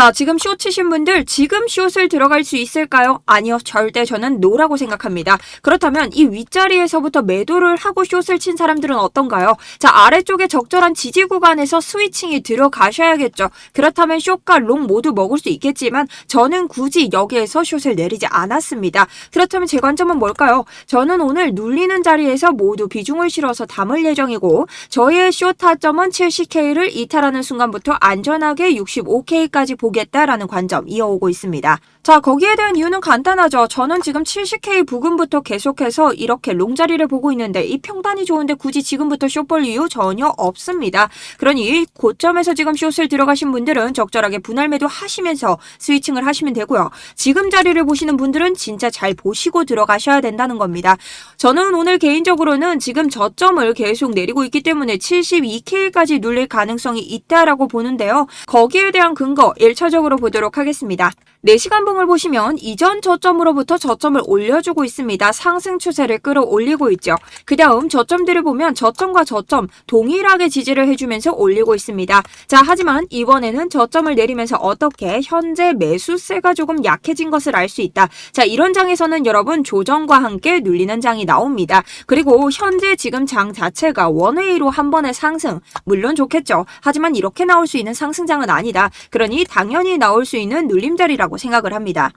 자, 지금 숏 치신 분들 지금 숏을 들어갈 수 있을까요? 아니요. 절대 저는 노라고 생각합니다. 그렇다면 이 윗자리에서부터 매도를 하고 숏을 친 사람들은 어떤가요? 자, 아래쪽에 적절한 지지 구간에서 스위칭이 들어가셔야겠죠. 그렇다면 숏과 롱 모두 먹을 수 있겠지만 저는 굳이 여기에서 숏을 내리지 않았습니다. 그렇다면 제 관점은 뭘까요? 저는 오늘 눌리는 자리에서 모두 비중을 실어서 담을 예정이고 저의 숏 타점은 70K를 이탈하는 순간부터 안전하게 65K까지 보겠다라는 관점 이어오고 있습니다. 자, 거기에 대한 이유는 간단하죠. 저는 지금 70K 부근부터 계속해서 이렇게 롱 자리를 보고 있는데 이 평단이 좋은데 굳이 지금부터 숏 볼 이유 전혀 없습니다. 그러니 고점에서 지금 숏을 들어가신 분들은 적절하게 분할 매도 하시면서 스위칭을 하시면 되고요. 지금 자리를 보시는 분들은 진짜 잘 보시고 들어가셔야 된다는 겁니다. 저는 오늘 개인적으로는 지금 저점을 계속 내리고 있기 때문에 72K까지 눌릴 가능성이 있다라고 보는데요. 거기에 대한 근거 1차적으로 보도록 하겠습니다. 4시간 봉을 보시면 이전 저점으로부터 저점을 올려주고 있습니다. 상승 추세를 끌어올리고 있죠. 그 다음 저점들을 보면 저점과 저점 동일하게 지지를 해주면서 올리고 있습니다. 자, 하지만 이번에는 저점을 내리면서 어떻게 현재 매수세가 조금 약해진 것을 알 수 있다. 자, 이런 장에서는 여러분 조정과 함께 눌리는 장이 나옵니다. 그리고 현재 지금 장 자체가 원웨이로 한 번의 상승, 물론 좋겠죠. 하지만 이렇게 나올 수 있는 상승장은 아니다. 그러니 당연히 나올 수 있는 눌림자리라고 생각을 합니다.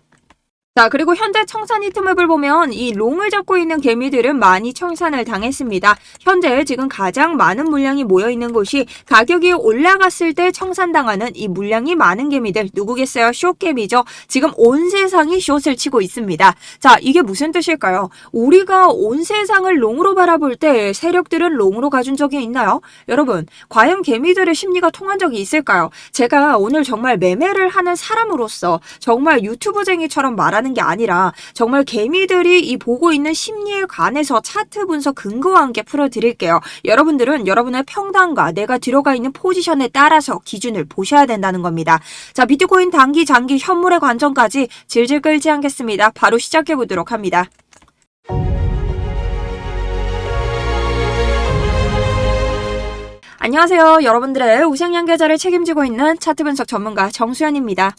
자, 그리고 현재 청산 히트맵을 보면 이 롱을 잡고 있는 개미들은 많이 청산을 당했습니다. 현재 지금 가장 많은 물량이 모여있는 곳이 가격이 올라갔을 때 청산당하는 이 물량이 많은 개미들 누구겠어요? 숏개미죠. 지금 온 세상이 숏을 치고 있습니다. 자, 이게 무슨 뜻일까요? 우리가 온 세상을 롱으로 바라볼 때 세력들은 롱으로 가준 적이 있나요? 여러분, 과연 개미들의 심리가 통한 적이 있을까요? 제가 오늘 정말 매매를 하는 사람으로서 정말 유튜브쟁이처럼 말하는 게 아니라 정말 개미들이 이 보고 있는 심리에 관해서 차트 분석 근거와 함께 풀어드릴게요. 여러분들은 여러분의 평단과 내가 들어가 있는 포지션에 따라서 기준을 보셔야 된다는 겁니다. 자, 비트코인 단기, 장기, 현물의 관점까지 질질 끌지 않겠습니다. 바로 시작해 보도록 합니다. 안녕하세요. 여러분들의 우생양 계좌를 책임지고 있는 차트 분석 전문가 정수연입니다.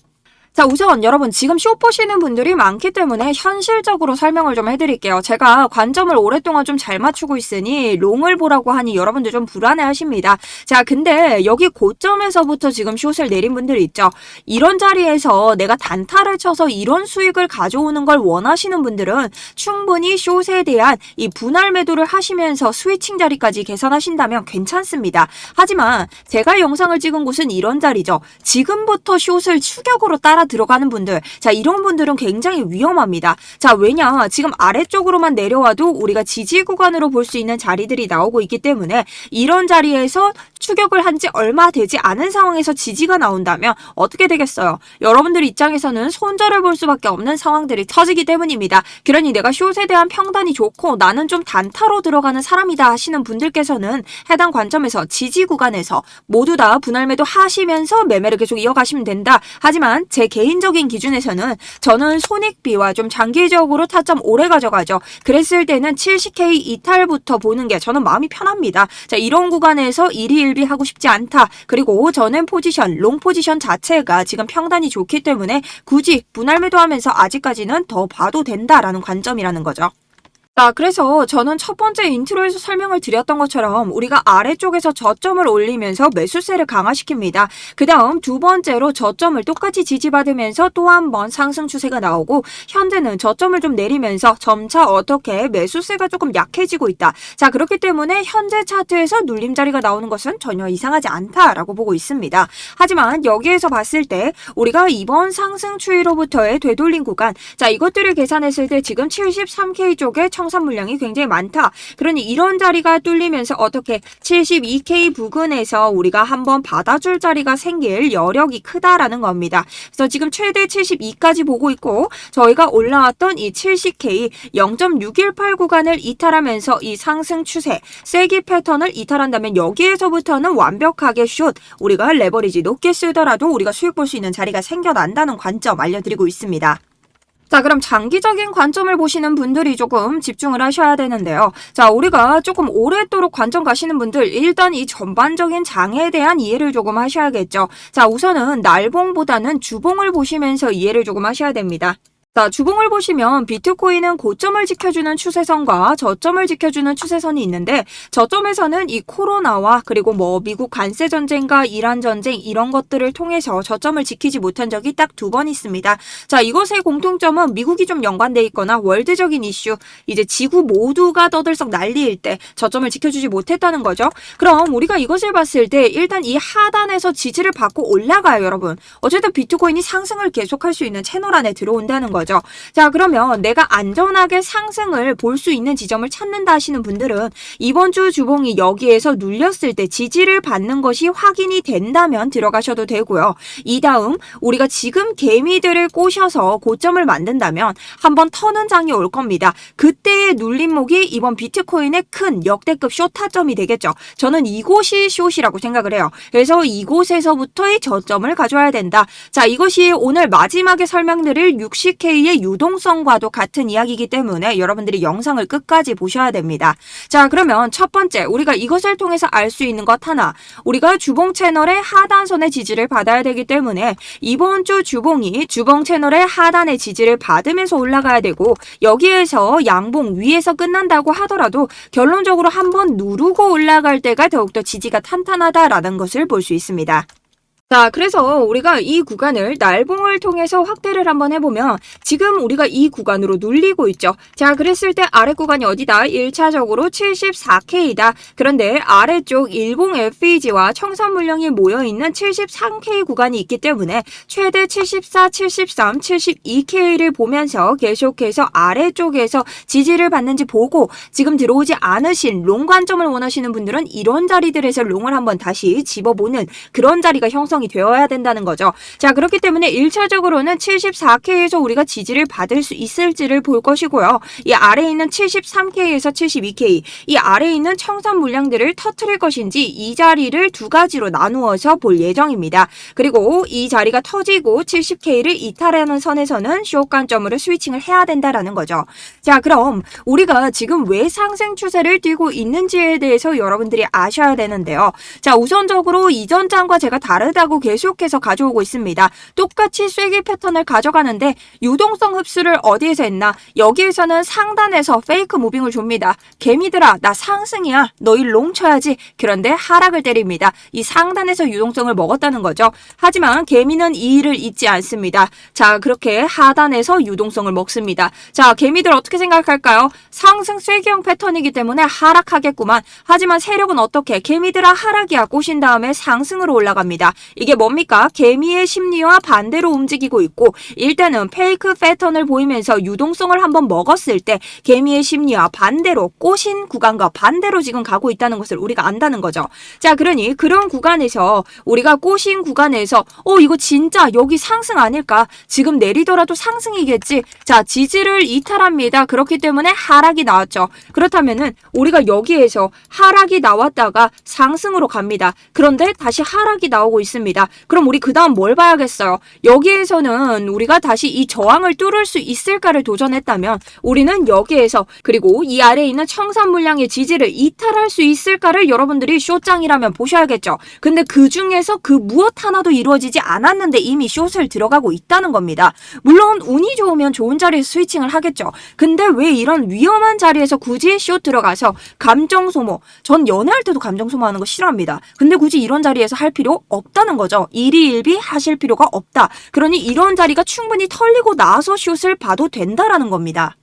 자, 우선 여러분 지금 숏 보시는 분들이 많기 때문에 현실적으로 설명을 좀 해드릴게요. 제가 관점을 오랫동안 좀 잘 맞추고 있으니 롱을 보라고 하니 여러분들 좀 불안해 하십니다. 자, 근데 여기 고점에서부터 지금 숏을 내린 분들 있죠. 이런 자리에서 내가 단타를 쳐서 이런 수익을 가져오는 걸 원하시는 분들은 충분히 숏에 대한 이 분할 매도를 하시면서 스위칭 자리까지 계산하신다면 괜찮습니다. 하지만 제가 영상을 찍은 곳은 이런 자리죠. 지금부터 숏을 추격으로 따라 들어가는 분들, 자, 이런 분들은 굉장히 위험합니다. 자, 왜냐, 지금 아래쪽으로만 내려와도 우리가 지지 구간으로 볼 수 있는 자리들이 나오고 있기 때문에 이런 자리에서 추격을 한 지 얼마 되지 않은 상황에서 지지가 나온다면 어떻게 되겠어요? 여러분들 입장에서는 손절을 볼 수밖에 없는 상황들이 터지기 때문입니다. 그러니 내가 숏에 대한 평단이 좋고 나는 좀 단타로 들어가는 사람이다 하시는 분들께서는 해당 관점에서 지지 구간에서 모두 다 분할 매도 하시면서 매매를 계속 이어가시면 된다. 하지만 제 개인적인 기준에서는 저는 손익비와 좀 장기적으로 타점 오래 가져가죠. 그랬을 때는 70K 이탈부터 보는 게 저는 마음이 편합니다. 자, 이런 구간에서 일희일비 하고 싶지 않다. 그리고 저는 포지션, 롱 포지션 자체가 지금 평단이 좋기 때문에 굳이 분할 매도하면서 아직까지는 더 봐도 된다라는 관점이라는 거죠. 자, 그래서 저는 첫 번째 인트로에서 설명을 드렸던 것처럼 우리가 아래쪽에서 저점을 올리면서 매수세를 강화시킵니다. 그 다음 두 번째로 저점을 똑같이 지지받으면서 또 한 번 상승 추세가 나오고 현재는 저점을 좀 내리면서 점차 어떻게 매수세가 조금 약해지고 있다. 자, 그렇기 때문에 현재 차트에서 눌림자리가 나오는 것은 전혀 이상하지 않다라고 보고 있습니다. 하지만 여기에서 봤을 때 우리가 이번 상승 추이로부터의 되돌림 구간, 자, 이것들을 계산했을 때 지금 73K 쪽에 청산 물량이 굉장히 많다. 그러니 이런 자리가 뚫리면서 어떻게 72K 부근에서 우리가 한번 받아줄 자리가 생길 여력이 크다라는 겁니다. 그래서 지금 최대 72까지 보고 있고 저희가 올라왔던 이 70K 0.618 구간을 이탈하면서 이 상승 추세, 세기 패턴을 이탈한다면 여기에서부터는 완벽하게 숏, 우리가 레버리지 높게 쓰더라도 우리가 수익 볼 수 있는 자리가 생겨난다는 관점 알려드리고 있습니다. 자, 그럼 장기적인 관점을 보시는 분들이 조금 집중을 하셔야 되는데요. 자, 우리가 조금 오랫도록 관점 가시는 분들, 일단 이 전반적인 장에 대한 이해를 조금 하셔야겠죠. 자, 우선은 날봉보다는 주봉을 보시면서 이해를 조금 하셔야 됩니다. 자, 주봉을 보시면 비트코인은 고점을 지켜주는 추세선과 저점을 지켜주는 추세선이 있는데, 저점에서는 이 코로나와 그리고 뭐 미국 관세 전쟁과 이란 전쟁 이런 것들을 통해서 저점을 지키지 못한 적이 딱 두 번 있습니다. 자, 이것의 공통점은 미국이 좀 연관돼 있거나 월드적인 이슈, 이제 지구 모두가 떠들썩 난리일 때 저점을 지켜주지 못했다는 거죠. 그럼 우리가 이것을 봤을 때 일단 이 하단에서 지지를 받고 올라가요, 여러분. 어쨌든 비트코인이 상승을 계속할 수 있는 채널 안에 들어온다는 거죠. 자, 그러면 내가 안전하게 상승을 볼 수 있는 지점을 찾는다 하시는 분들은 이번 주 주봉이 여기에서 눌렸을 때 지지를 받는 것이 확인이 된다면 들어가셔도 되고요. 이 다음 우리가 지금 개미들을 꼬셔서 고점을 만든다면 한번 터는 장이 올 겁니다. 그때의 눌림목이 이번 비트코인의 큰 역대급 숏 타점이 되겠죠. 저는 이곳이 숏이라고 생각을 해요. 그래서 이곳에서부터의 저점을 가져야 된다. 자, 이것이 오늘 마지막에 설명드릴 60K의 유동성과도 같은 이야기이기 때문에 여러분들이 영상을 끝까지 보셔야 됩니다. 자, 그러면 첫 번째 우리가 이것을 통해서 알 수 있는 것 하나, 우리가 주봉 채널의 하단선의 지지를 받아야 되기 때문에 이번 주 주봉이 주봉 채널의 하단의 지지를 받으면서 올라가야 되고, 여기에서 양봉 위에서 끝난다고 하더라도 결론적으로 한번 누르고 올라갈 때가 더욱더 지지가 탄탄하다라는 것을 볼 수 있습니다. 자, 그래서 우리가 이 구간을 날봉을 통해서 확대를 한번 해보면 지금 우리가 이 구간으로 눌리고 있죠. 자, 그랬을 때 아래 구간이 어디다? 1차적으로 74K다. 그런데 아래쪽 일봉 FEG와 청산 물량이 모여있는 73K 구간이 있기 때문에 최대 74, 73, 72K를 보면서 계속해서 아래쪽에서 지지를 받는지 보고, 지금 들어오지 않으신 롱 관점을 원하시는 분들은 이런 자리들에서 롱을 한번 다시 집어보는 그런 자리가 형성 이 되어야 된다는 거죠. 자, 그렇기 때문에 1차적으로는 74K에서 우리가 지지를 받을 수 있을지를 볼 것이고요. 이 아래에 있는 73K에서 72K, 이 아래에 있는 청산 물량들을 터트릴 것인지 이 자리를 두 가지로 나누어서 볼 예정입니다. 그리고 이 자리가 터지고 70K를 이탈하는 선에서는 숏 관점으로 스위칭을 해야 된다라는 거죠. 자, 그럼 우리가 지금 왜 상승 추세를 띄고 있는지에 대해서 여러분들이 아셔야 되는데요. 자, 우선적으로 이전 장과 제가 다르다고 계속해서 가져오고 있습니다. 똑같이 쐐기 패턴을 가져가는데 유동성 흡수를 어디에서 했나? 여기에서는 상단에서 페이크 무빙을 줍니다. 개미들아, 나 상승이야. 너희 롱 쳐야지. 그런데 하락을 때립니다. 이 상단에서 유동성을 먹었다는 거죠. 하지만 개미는 이 일을 잊지 않습니다. 자, 그렇게 하단에서 유동성을 먹습니다. 자, 개미들 어떻게 생각할까요? 상승 쐐기형 패턴이기 때문에 하락하겠구만. 하지만 세력은 어떻게? 개미들아 하락이야 꼬신 다음에 상승으로 올라갑니다. 이게 뭡니까? 개미의 심리와 반대로 움직이고 있고, 일단은 페이크 패턴을 보이면서 유동성을 한번 먹었을 때 개미의 심리와 반대로 꼬신 구간과 반대로 지금 가고 있다는 것을 우리가 안다는 거죠. 자, 그러니 그런 구간에서 우리가 꼬신 구간에서 이거 진짜 여기 상승 아닐까? 지금 내리더라도 상승이겠지. 자, 지지를 이탈합니다. 그렇기 때문에 하락이 나왔죠. 그렇다면은 우리가 여기에서 하락이 나왔다가 상승으로 갑니다. 그런데 다시 하락이 나오고 있습니다. 그럼 우리 그 다음 뭘 봐야겠어요? 여기에서는 우리가 다시 이 저항을 뚫을 수 있을까를 도전했다면 우리는 여기에서, 그리고 이 아래에 있는 청산 물량의 지지를 이탈할 수 있을까를 여러분들이 숏장이라면 보셔야겠죠. 근데 그 중에서 그 무엇 하나도 이루어지지 않았는데 이미 숏을 들어가고 있다는 겁니다. 물론 운이 좋으면 좋은 자리에서 스위칭을 하겠죠. 근데 왜 이런 위험한 자리에서 굳이 숏 들어가서 감정 소모, 전 연애할 때도 감정 소모하는 거 싫어합니다. 근데 굳이 이런 자리에서 할 필요 없다는 거죠. 일희일비 하실 필요가 없다. 그러니 이런 자리가 충분히 털리고 나서 숏을 봐도 된다라는 겁니다.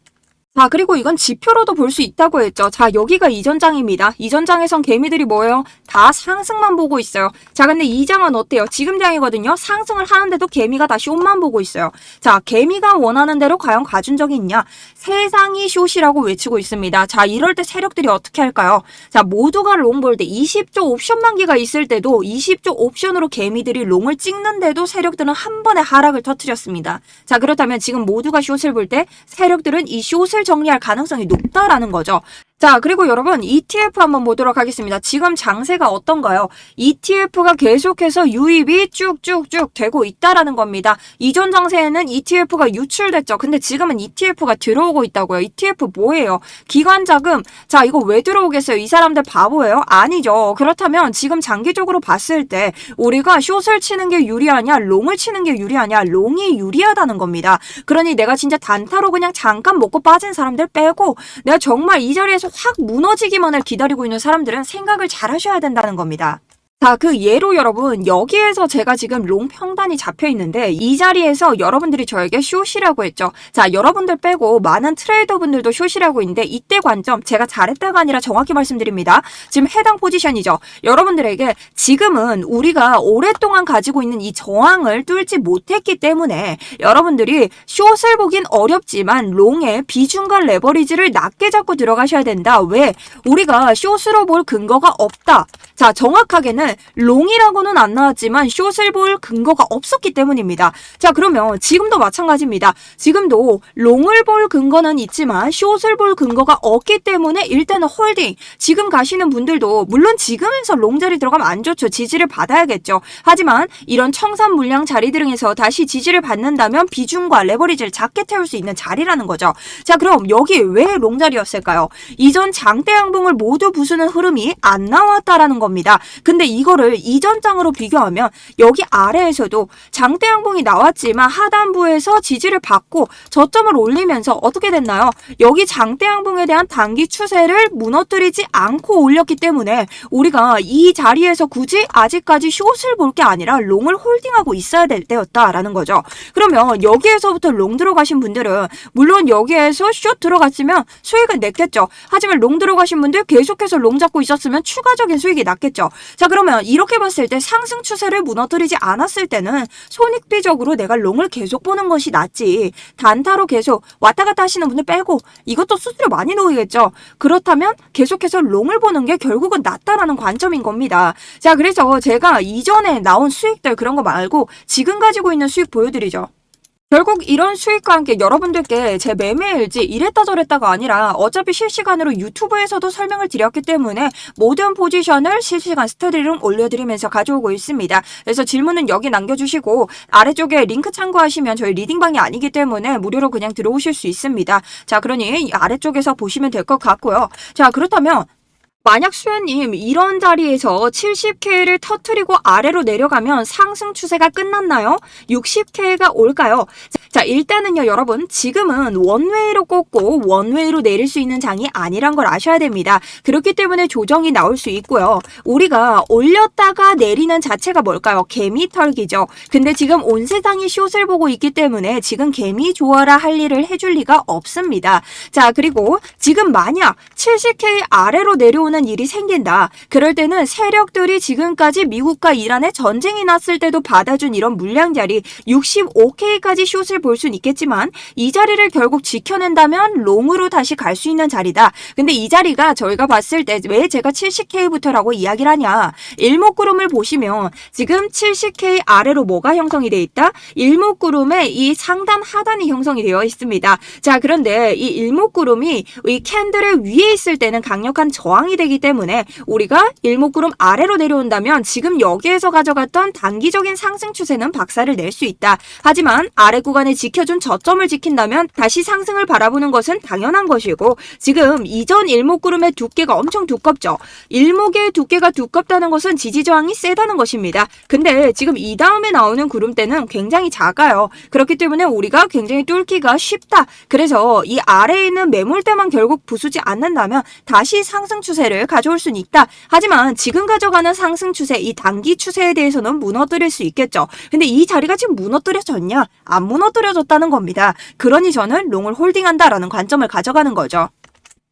자, 그리고 이건 지표로도 볼 수 있다고 했죠. 자, 여기가 이전 장입니다. 이전 장에선 개미들이 뭐예요? 다 상승만 보고 있어요. 자, 근데 이 장은 어때요? 지금 장이거든요. 상승을 하는데도 개미가 다시 숏만 보고 있어요. 자, 개미가 원하는 대로 과연 가준 적이 있냐? 세상이 숏이라고 외치고 있습니다. 자, 이럴 때 세력들이 어떻게 할까요? 자, 모두가 롱 볼 때 20조 옵션 만기가 있을 때도 20조 옵션으로 개미들이 롱을 찍는데도 세력들은 한 번에 하락을 터뜨렸습니다. 자, 그렇다면 지금 모두가 숏을 볼 때 세력들은 이 숏을 정리할 가능성이 높다라는 거죠. 자, 그리고 여러분 ETF 한번 보도록 하겠습니다. 지금 장세가 어떤가요? ETF가 계속해서 유입이 쭉쭉쭉 되고 있다라는 겁니다. 이전 장세에는 ETF가 유출됐죠. 근데 지금은 ETF가 들어오고 있다고요. ETF 뭐예요? 기관 자금. 자, 이거 왜 들어오겠어요? 이 사람들 바보예요? 아니죠. 그렇다면 지금 장기적으로 봤을 때 우리가 숏을 치는 게 유리하냐, 롱을 치는 게 유리하냐, 롱이 유리하다는 겁니다. 그러니 내가 진짜 단타로 그냥 잠깐 먹고 빠진 사람들 빼고 내가 정말 이 자리에서 확 무너지기만을 기다리고 있는 사람들은 생각을 잘 하셔야 된다는 겁니다. 자, 그 예로 여러분 여기에서 제가 지금 롱 평단이 잡혀 있는데 이 자리에서 여러분들이 저에게 숏이라고 했죠. 자, 여러분들 빼고 많은 트레이더분들도 숏이라고 있는데 이때 관점 제가 잘했다가 아니라 정확히 말씀드립니다. 지금 해당 포지션이죠. 여러분들에게 지금은 우리가 오랫동안 가지고 있는 이 저항을 뚫지 못했기 때문에 여러분들이 숏을 보긴 어렵지만 롱의 비중과 레버리지를 낮게 잡고 들어가셔야 된다. 왜? 우리가 숏으로 볼 근거가 없다. 자, 정확하게는 롱이라고는 안 나왔지만 숏을 볼 근거가 없었기 때문입니다. 자, 그러면 지금도 마찬가지입니다. 지금도 롱을 볼 근거는 있지만 숏을 볼 근거가 없기 때문에 일단은 홀딩. 지금 가시는 분들도 물론 지금에서 롱 자리 들어가면 안 좋죠. 지지를 받아야겠죠. 하지만 이런 청산 물량 자리 등에서 다시 지지를 받는다면 비중과 레버리지를 작게 태울 수 있는 자리라는 거죠. 자, 그럼 여기 왜 롱 자리였을까요? 이전 장대 양봉을 모두 부수는 흐름이 안 나왔다라는 겁니다. 근데 이거를 이전 장으로 비교하면 여기 아래에서도 장대 양봉이 나왔지만 하단부에서 지지를 받고 저점을 올리면서 어떻게 됐나요? 여기 장대 양봉에 대한 단기 추세를 무너뜨리지 않고 올렸기 때문에 우리가 이 자리에서 굳이 아직까지 숏을 볼 게 아니라 롱을 홀딩하고 있어야 될 때였다라는 거죠. 그러면 여기에서부터 롱 들어가신 분들은 물론 여기에서 숏 들어갔으면 수익은 냈겠죠. 하지만 롱 들어가신 분들 계속해서 롱 잡고 있었으면 추가적인 수익이 났겠죠. 자, 그러면 이렇게 봤을 때 상승 추세를 무너뜨리지 않았을 때는 손익비적으로 내가 롱을 계속 보는 것이 낫지. 단타로 계속 왔다 갔다 하시는 분들 빼고 이것도 수수료 많이 놓이겠죠. 그렇다면 계속해서 롱을 보는 게 결국은 낫다라는 관점인 겁니다. 자, 그래서 제가 이전에 나온 수익들 그런 거 말고 지금 가지고 있는 수익 보여드리죠. 결국 이런 수익과 함께 여러분들께 제 매매일지 이랬다 저랬다가 아니라 어차피 실시간으로 유튜브에서도 설명을 드렸기 때문에 모든 포지션을 실시간 스터디룸 올려드리면서 가져오고 있습니다. 그래서 질문은 여기 남겨주시고 아래쪽에 링크 참고하시면 저희 리딩방이 아니기 때문에 무료로 그냥 들어오실 수 있습니다. 자, 그러니 아래쪽에서 보시면 될 것 같고요. 자, 그렇다면 만약 수연님 이런 자리에서 70K를 터트리고 아래로 내려가면 상승 추세가 끝났나요? 60K가 올까요? 자, 일단은요 여러분 지금은 원웨이로 꽂고 원웨이로 내릴 수 있는 장이 아니란 걸 아셔야 됩니다. 그렇기 때문에 조정이 나올 수 있고요. 우리가 올렸다가 내리는 자체가 뭘까요? 개미 털기죠. 근데 지금 온 세상이 숏을 보고 있기 때문에 지금 개미 좋아라 할 일을 해줄 리가 없습니다. 자, 그리고 지금 만약 70K 아래로 내려오는 일이 생긴다. 그럴 때는 세력들이 지금까지 미국과 이란에 전쟁이 났을 때도 받아준 이런 물량 자리 65K까지 숏을 볼 수는 있겠지만 이 자리를 결국 지켜낸다면 롱으로 다시 갈 수 있는 자리다. 근데 이 자리가 저희가 봤을 때 왜 제가 70K부터라고 이야기를 하냐. 일목구름을 보시면 지금 70K 아래로 뭐가 형성이 되어 있다? 일목구름에 이 상단 하단이 형성이 되어 있습니다. 자, 그런데 이 일목구름이 이 캔들의 위에 있을 때는 강력한 저항이 되기 때문에 우리가 일목구름 아래로 내려온다면 지금 여기에서 가져갔던 단기적인 상승 추세는 박살을 낼 수 있다. 하지만 아래 구간에 지켜준 저점을 지킨다면 다시 상승을 바라보는 것은 당연한 것이고 지금 이전 일목구름의 두께가 엄청 두껍죠. 일목의 두께가 두껍다는 것은 지지저항이 세다는 것입니다. 근데 지금 이 다음에 나오는 구름대는 굉장히 작아요. 그렇기 때문에 우리가 굉장히 뚫기가 쉽다. 그래서 이 아래에 있는 매물대만 결국 부수지 않는다면 다시 상승 추세를 가져올 수는 있다. 하지만 지금 가져가는 상승 추세, 이 단기 추세에 대해서는 무너뜨릴 수 있겠죠. 근데 이 자리가 지금 무너뜨려졌냐? 안 무너뜨려졌다는 겁니다. 그러니 저는 롱을 홀딩한다라는 관점을 가져가는 거죠.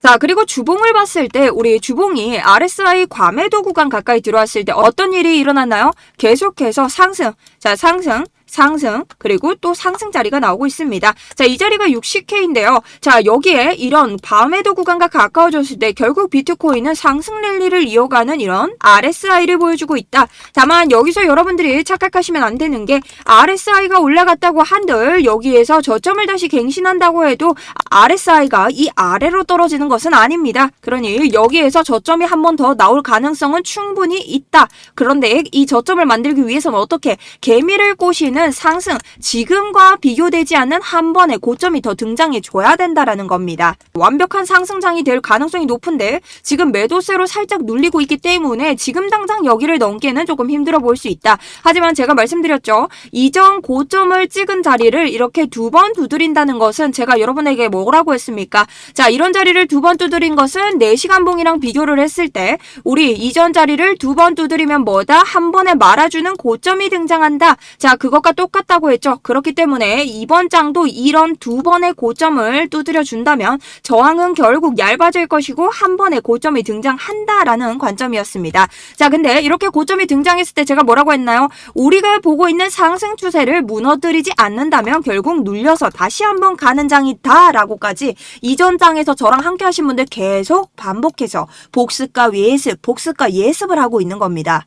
자, 그리고 주봉을 봤을 때 우리 주봉이 RSI 과매도 구간 가까이 들어왔을 때 어떤 일이 일어났나요? 계속해서 상승. 자, 상승. 상승, 그리고 또 상승 자리가 나오고 있습니다. 자, 이 자리가 60K인데요. 자, 여기에 이런 밤에도 구간과 가까워졌을 때 결국 비트코인은 상승 랠리를 이어가는 이런 RSI를 보여주고 있다. 다만 여기서 여러분들이 착각하시면 안 되는 게 RSI가 올라갔다고 한들 여기에서 저점을 다시 갱신한다고 해도 RSI가 이 아래로 떨어지는 것은 아닙니다. 그러니 여기에서 저점이 한 번 더 나올 가능성은 충분히 있다. 그런데 이 저점을 만들기 위해서는 어떻게 개미를 꼬시는 상승, 지금과 비교되지 않는 한 번의 고점이 더 등장해 줘야 된다라는 겁니다. 완벽한 상승장이 될 가능성이 높은데 지금 매도세로 살짝 눌리고 있기 때문에 지금 당장 여기를 넘기에는 조금 힘들어 보일 수 있다. 하지만 제가 말씀드렸죠. 이전 고점을 찍은 자리를 이렇게 두 번 두드린다는 것은 제가 여러분에게 뭐라고 했습니까? 자, 이런 자리를 두 번 두드린 것은 4시간 봉이랑 비교를 했을 때 우리 이전 자리를 두 번 두드리면 뭐다? 한 번에 말아주는 고점이 등장한다. 자, 그것과 똑같다고 했죠. 그렇기 때문에 이번 장도 이런 두 번의 고점을 두드려 준다면 저항은 결국 얇아질 것이고 한 번의 고점이 등장한다라는 관점이었습니다. 자, 근데 이렇게 고점이 등장했을 때 제가 뭐라고 했나요? 우리가 보고 있는 상승 추세를 무너뜨리지 않는다면 결국 눌려서 다시 한번 가는 장이다 라고까지 이전 장에서 저랑 함께 하신 분들 계속 반복해서 복습과 예습, 복습과 예습을 하고 있는 겁니다.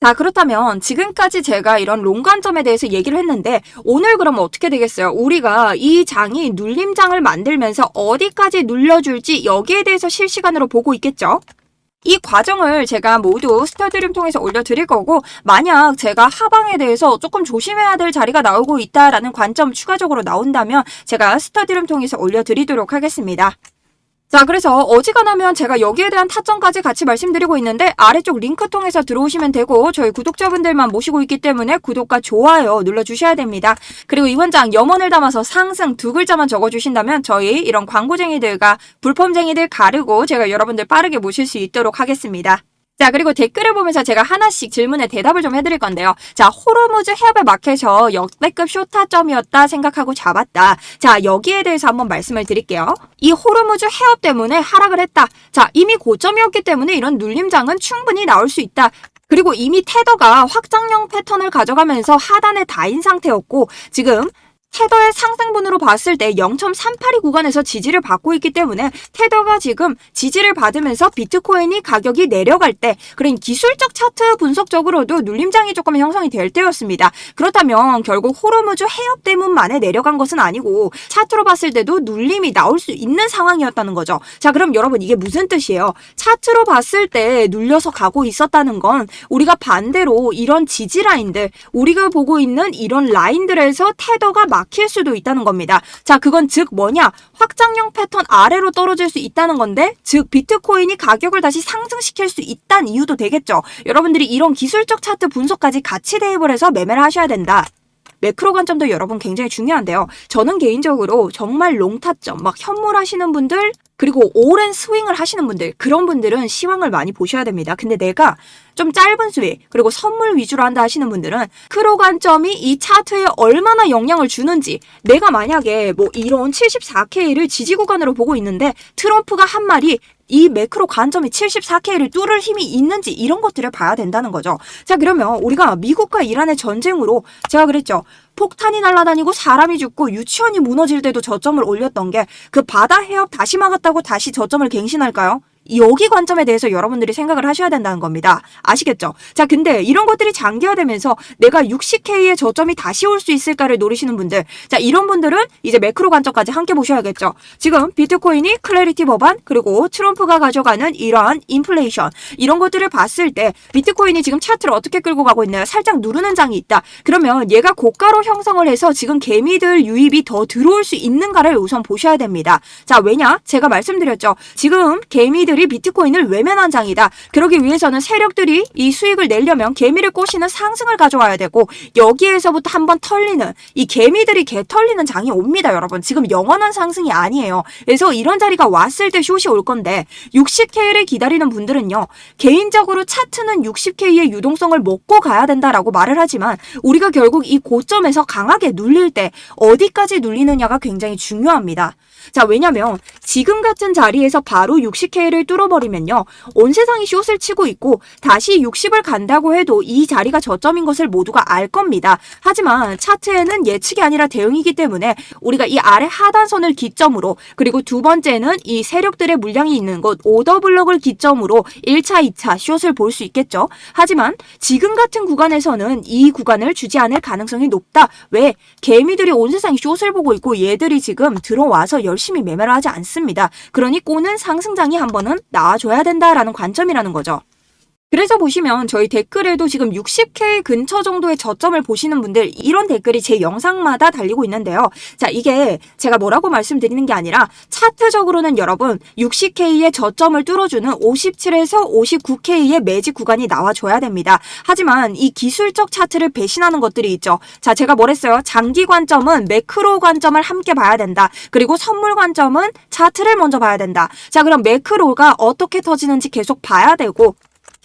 자, 그렇다면 지금까지 제가 이런 롱 관점에 대해서 얘기를 했는데 오늘 그러면 어떻게 되겠어요? 우리가 이 장이 눌림장을 만들면서 어디까지 눌려줄지 여기에 대해서 실시간으로 보고 있겠죠? 이 과정을 제가 모두 스터디룸 통해서 올려드릴 거고 만약 제가 하방에 대해서 조금 조심해야 될 자리가 나오고 있다라는 관점 추가적으로 나온다면 제가 스터디룸 통해서 올려드리도록 하겠습니다. 자, 그래서 어지간하면 제가 여기에 대한 타점까지 같이 말씀드리고 있는데 아래쪽 링크 통해서 들어오시면 되고 저희 구독자분들만 모시고 있기 때문에 구독과 좋아요 눌러주셔야 됩니다. 그리고 이번 장 염원을 담아서 상승 두 글자만 적어주신다면 저희 이런 광고쟁이들과 불펌쟁이들 가르고 제가 여러분들 빠르게 모실 수 있도록 하겠습니다. 자, 그리고 댓글을 보면서 제가 하나씩 질문에 대답을 좀 해드릴 건데요. 자, 호르무즈 해협의 마켓이 역대급 쇼타점이었다 생각하고 잡았다. 자, 여기에 대해서 한번 말씀을 드릴게요. 이 호르무즈 해협 때문에 하락을 했다. 자, 이미 고점이었기 때문에 이런 눌림장은 충분히 나올 수 있다. 그리고 이미 테더가 확장형 패턴을 가져가면서 하단에 닿인 상태였고 지금 테더의 상승분으로 봤을 때 0.382 구간에서 지지를 받고 있기 때문에 테더가 지금 지지를 받으면서 비트코인이 가격이 내려갈 때 그런 기술적 차트 분석적으로도 눌림장이 조금 형성이 될 때였습니다. 그렇다면 결국 호르무즈 해협 때문만에 내려간 것은 아니고 차트로 봤을 때도 눌림이 나올 수 있는 상황이었다는 거죠. 자, 그럼 여러분 이게 무슨 뜻이에요? 차트로 봤을 때 눌려서 가고 있었다는 건 우리가 반대로 이런 지지 라인들, 우리가 보고 있는 이런 라인들에서 테더가 막힐 수도 있다는 겁니다. 자, 그건 즉 뭐냐? 확장형 패턴 아래로 떨어질 수 있다는 건데 즉 비트코인이 가격을 다시 상승시킬 수 있다는 이유도 되겠죠. 여러분들이 이런 기술적 차트 분석까지 같이 대입을 해서 매매를 하셔야 된다. 매크로 관점도 여러분 굉장히 중요한데요. 저는 개인적으로 정말 롱타점, 막 현물하시는 분들 그리고 오랜 스윙을 하시는 분들 그런 분들은 시황을 많이 보셔야 됩니다. 근데 내가 좀 짧은 수익 그리고 선물 위주로 한다 하시는 분들은 크로 관점이 이 차트에 얼마나 영향을 주는지 내가 만약에 뭐 이런 74K를 지지 구간으로 보고 있는데 트럼프가 한 말이 이 매크로 관점이 74K를 뚫을 힘이 있는지 이런 것들을 봐야 된다는 거죠. 자, 그러면 우리가 미국과 이란의 전쟁으로 제가 그랬죠. 폭탄이 날아다니고 사람이 죽고 유치원이 무너질 때도 저점을 올렸던 게 그 바다 해협 다시 막았다고 다시 저점을 갱신할까요? 여기 관점에 대해서 여러분들이 생각을 하셔야 된다는 겁니다. 아시겠죠? 자, 근데 이런 것들이 장기화되면서 내가 60K의 저점이 다시 올 수 있을까를 노리시는 분들, 자, 이런 분들은 이제 매크로 관점까지 함께 보셔야겠죠. 지금 비트코인이 클래리티 법안 그리고 트럼프가 가져가는 이러한 인플레이션 이런 것들을 봤을 때 비트코인이 지금 차트를 어떻게 끌고 가고 있나요? 살짝 누르는 장이 있다. 그러면 얘가 고가로 형성을 해서 지금 개미들 유입이 더 들어올 수 있는가를 우선 보셔야 됩니다. 자, 왜냐? 제가 말씀드렸죠. 지금 개미들이 비트코인을 외면한 장이다. 그러기 위해서는 세력들이 이 수익을 내려면 개미를 꼬시는 상승을 가져와야 되고 여기에서부터 한번 털리는 이 개미들이 개 털리는 장이 옵니다. 여러분 지금 영원한 상승이 아니에요. 그래서 이런 자리가 왔을 때 숏이 올 건데 60K를 기다리는 분들은요. 개인적으로 차트는 60K의 유동성을 먹고 가야 된다라고 말을 하지만 우리가 결국 이 고점에서 강하게 눌릴 때 어디까지 눌리느냐가 굉장히 중요합니다. 자, 왜냐면 지금 같은 자리에서 바로 60K를 위치를 뚫어버리면요. 온 세상이 숏을 치고 있고 다시 60을 간다고 해도 이 자리가 저점인 것을 모두가 알 겁니다. 하지만 차트에는 예측이 아니라 대응이기 때문에 우리가 이 아래 하단선을 기점으로 그리고 두 번째는 이 세력들의 물량이 있는 곳 오더블럭을 기점으로 1차, 2차 숏을 볼 수 있겠죠. 하지만 지금 같은 구간에서는 이 구간을 주지 않을 가능성이 높다. 왜? 개미들이 온 세상이 숏을 보고 있고 얘들이 지금 들어와서 열심히 매매를 하지 않습니다. 그러니 꼬는 상승장이 한 번은 나와줘야 된다라는 관점이라는 거죠. 그래서 보시면 저희 댓글에도 지금 60K 근처 정도의 저점을 보시는 분들 이런 댓글이 제 영상마다 달리고 있는데요. 자, 이게 제가 뭐라고 말씀드리는 게 아니라 차트적으로는 여러분 60K의 저점을 뚫어주는 57에서 59K의 매직 구간이 나와줘야 됩니다. 하지만 이 기술적 차트를 배신하는 것들이 있죠. 자, 제가 뭐랬어요? 장기 관점은 매크로 관점을 함께 봐야 된다. 그리고 선물 관점은 차트를 먼저 봐야 된다. 자, 그럼 매크로가 어떻게 터지는지 계속 봐야 되고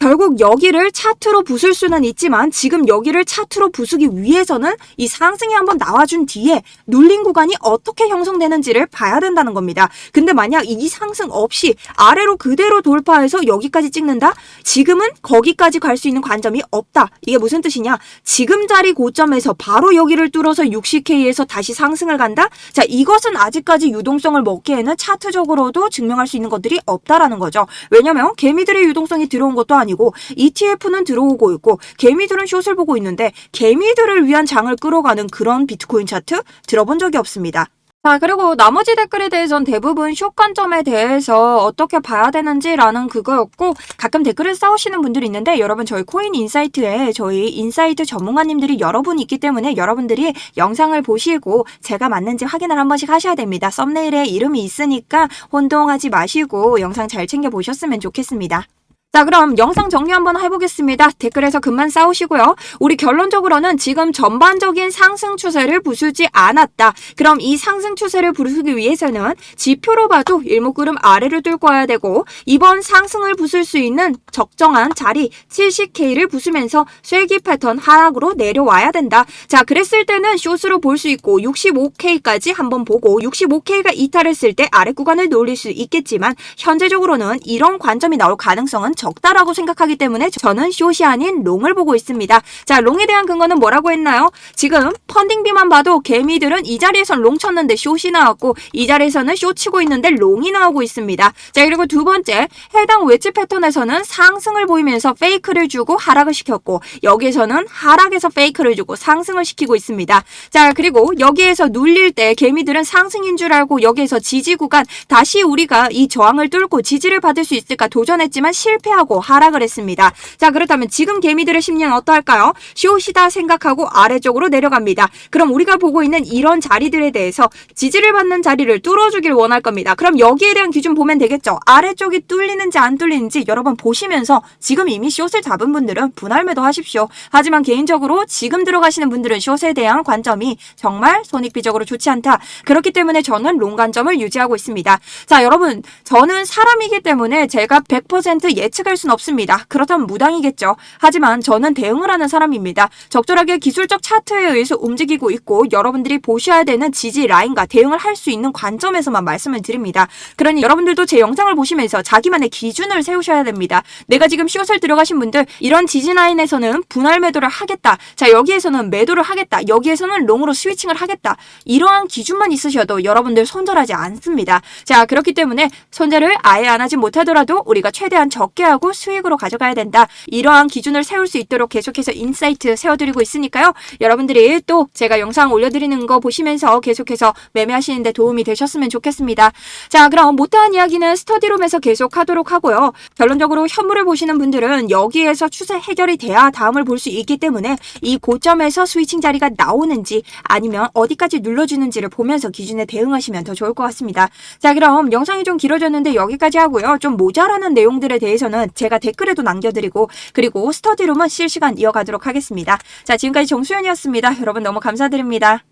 결국 여기를 차트로 부술 수는 있지만 지금 여기를 차트로 부수기 위해서는 이 상승이 한번 나와준 뒤에 눌린 구간이 어떻게 형성되는지를 봐야 된다는 겁니다. 근데 만약 이 상승 없이 아래로 그대로 돌파해서 여기까지 찍는다? 지금은 거기까지 갈 수 있는 관점이 없다. 이게 무슨 뜻이냐? 지금 자리 고점에서 바로 여기를 뚫어서 60K에서 다시 상승을 간다? 자, 이것은 아직까지 유동성을 먹기에는 차트적으로도 증명할 수 있는 것들이 없다라는 거죠. 왜냐면 개미들의 유동성이 들어온 것도 아니고 ETF는 들어오고 있고 개미들은 숏을 보고 있는데 개미들을 위한 장을 끌어가는 그런 비트코인 차트 들어본 적이 없습니다. 자, 그리고 나머지 댓글에 대해서는 대부분 숏 관점에 대해서 어떻게 봐야 되는지라는 그거였고 가끔 댓글을 싸우시는 분들이 있는데 여러분 저희 코인 인사이트에 저희 인사이트 전문가님들이 여러분 있기 때문에 여러분들이 영상을 보시고 제가 맞는지 확인을 한 번씩 하셔야 됩니다. 썸네일에 이름이 있으니까 혼동하지 마시고 영상 잘 챙겨보셨으면 좋겠습니다. 자, 그럼 영상 정리 한번 해보겠습니다. 댓글에서 그만 싸우시고요. 우리 결론적으로는 지금 전반적인 상승 추세를 부수지 않았다. 그럼 이 상승 추세를 부수기 위해서는 지표로 봐도 일목구름 아래를 뚫고 와야 되고 이번 상승을 부술 수 있는 적정한 자리 70K를 부수면서 쐐기 패턴 하락으로 내려와야 된다. 자, 그랬을 때는 숏으로 볼 수 있고 65K까지 한번 보고 65K가 이탈했을 때 아래 구간을 노릴 수 있겠지만 현재적으로는 이런 관점이 나올 가능성은 적다라고 생각하기 때문에 저는 숏이 아닌 롱을 보고 있습니다. 자, 롱에 대한 근거는 뭐라고 했나요? 지금 펀딩비만 봐도 개미들은 이 자리에선 롱 쳤는데 숏이 나왔고 이 자리에서는 숏 치고 있는데 롱이 나오고 있습니다. 자, 그리고 두 번째 해당 웨지 패턴에서는 상승을 보이면서 페이크를 주고 하락을 시켰고 여기에서는 하락에서 페이크를 주고 상승을 시키고 있습니다. 자, 그리고 여기에서 눌릴 때 개미들은 상승인 줄 알고 여기에서 지지 구간 다시 우리가 이 저항을 뚫고 지지를 받을 수 있을까 도전했지만 실패하고 하락을 했습니다. 자, 그렇다면 지금 개미들의 심리는 어떠할까요? 숏이다 생각하고 아래쪽으로 내려갑니다. 그럼 우리가 보고 있는 이런 자리들에 대해서 지지를 받는 자리를 뚫어주길 원할 겁니다. 그럼 여기에 대한 기준 보면 되겠죠. 아래쪽이 뚫리는지 안 뚫리는지 여러분 보시면서 지금 이미 숏을 잡은 분들은 분할 매도 하십시오. 하지만 개인적으로 지금 들어가시는 분들은 숏에 대한 관점이 정말 손익비적으로 좋지 않다. 그렇기 때문에 저는 롱 관점을 유지하고 있습니다. 자, 여러분 저는 사람이기 때문에 제가 100% 예측할 수는 없습니다. 그렇다면 무당이겠죠. 하지만 저는 대응을 하는 사람입니다. 적절하게 기술적 차트에 의해서 움직이고 있고 여러분들이 보셔야 되는 지지 라인과 대응을 할 수 있는 관점에서만 말씀을 드립니다. 그러니 여러분들도 제 영상을 보시면서 자기만의 기준을 세우셔야 됩니다. 내가 지금 숏을 들어가신 분들 이런 지지 라인에서는 분할 매도를 하겠다. 자, 여기에서는 매도를 하겠다. 여기에서는 롱으로 스위칭을 하겠다. 이러한 기준만 있으셔도 여러분들 손절하지 않습니다. 자, 그렇기 때문에 손절을 아예 안 하지 못하더라도 우리가 최대한 적게 하고 수익으로 가져가야 된다. 이러한 기준을 세울 수 있도록 계속해서 인사이트 세워드리고 있으니까요. 여러분들이 또 제가 영상 올려드리는 거 보시면서 계속해서 매매하시는데 도움이 되셨으면 좋겠습니다. 자, 그럼 못다한 이야기는 스터디룸에서 계속 하도록 하고요. 결론적으로 현물을 보시는 분들은 여기에서 추세 해결이 돼야 다음을 볼 수 있기 때문에 이 고점에서 스위칭 자리가 나오는지 아니면 어디까지 눌러주는지를 보면서 기준에 대응하시면 더 좋을 것 같습니다. 자, 그럼 영상이 좀 길어졌는데 여기까지 하고요. 좀 모자라는 내용들에 대해서는 제가 댓글에도 남겨드리고 그리고 스터디룸은 실시간 이어가도록 하겠습니다. 자, 지금까지 정수연이었습니다. 여러분 너무 감사드립니다.